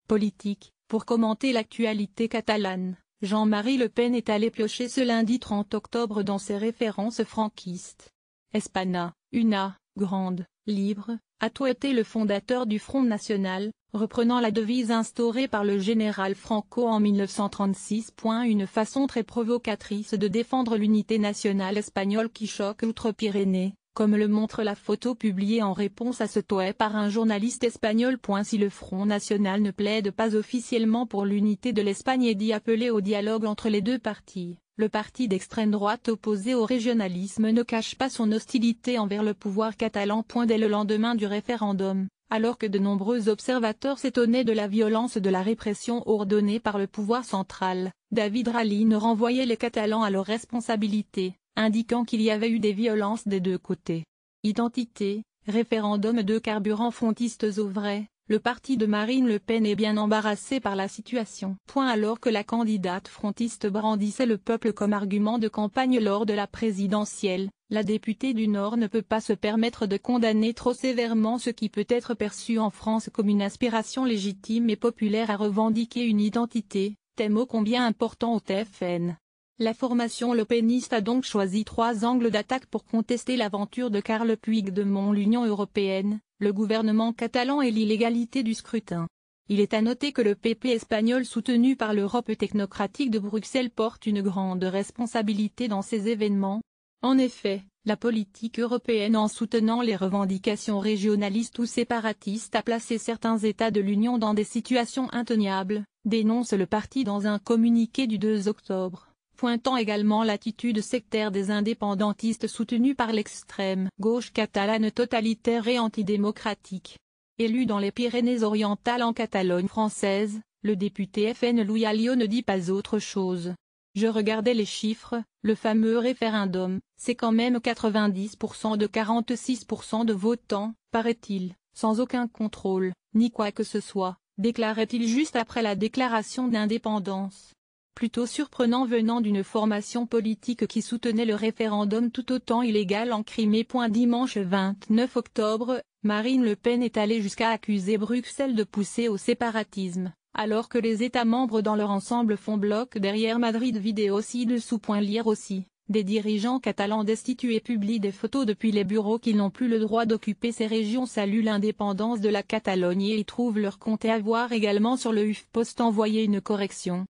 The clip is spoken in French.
Politique, pour commenter l'actualité catalane, Jean-Marie Le Pen est allé piocher ce lundi 30 octobre dans ses références franquistes. Espana, una, grande, libre, a été le fondateur du Front National, reprenant la devise instaurée par le général Franco en 1936. Une façon très provocatrice de défendre l'unité nationale espagnole qui choque outre-Pyrénées, comme le montre la photo publiée en réponse à ce tweet par un journaliste espagnol. Si le Front National ne plaide pas officiellement pour l'unité de l'Espagne et dit appeler au dialogue entre les deux partis, le parti d'extrême droite opposé au régionalisme ne cache pas son hostilité envers le pouvoir catalan. Dès le lendemain du référendum, alors que de nombreux observateurs s'étonnaient de la violence de la répression ordonnée par le pouvoir central, David Rallin renvoyait les Catalans à leurs responsabilités, indiquant qu'il y avait eu des violences des deux côtés. Identité, référendum de carburant frontistes au vrai, le parti de Marine Le Pen est bien embarrassé par la situation. Alors que la candidate frontiste brandissait le peuple comme argument de campagne lors de la présidentielle, la députée du Nord ne peut pas se permettre de condamner trop sévèrement ce qui peut être perçu en France comme une aspiration légitime et populaire à revendiquer une identité, thème ô combien important au TFN. La formation lepéniste a donc choisi 3 angles d'attaque pour contester l'aventure de Carles Puigdemont: l'Union européenne, le gouvernement catalan et l'illégalité du scrutin. Il est à noter que le PP espagnol soutenu par l'Europe technocratique de Bruxelles porte une grande responsabilité dans ces événements. En effet, la politique européenne, en soutenant les revendications régionalistes ou séparatistes, a placé certains États de l'Union dans des situations intenables, dénonce le parti dans un communiqué du 2 octobre. Pointant également l'attitude sectaire des indépendantistes soutenus par l'extrême gauche catalane totalitaire et antidémocratique. Élu dans les Pyrénées-Orientales en Catalogne française, le député FN Louis Alliot ne dit pas autre chose. Je regardais les chiffres, le fameux référendum, c'est quand même 90% de 46% de votants, paraît-il, sans aucun contrôle, ni quoi que ce soit, déclarait-il juste après la déclaration d'indépendance. Plutôt surprenant venant d'une formation politique qui soutenait le référendum tout autant illégal en Crimée. Dimanche 29 octobre, Marine Le Pen est allée jusqu'à accuser Bruxelles de pousser au séparatisme, alors que les États membres dans leur ensemble font bloc derrière Madrid. Vidéo ci-dessous. Lire aussi, des dirigeants catalans destitués publient des photos depuis les bureaux qui n'ont plus le droit d'occuper ces régions. Saluent l'indépendance de la Catalogne et y trouvent leur compte à voir également sur le HuffPost. Envoyer une correction.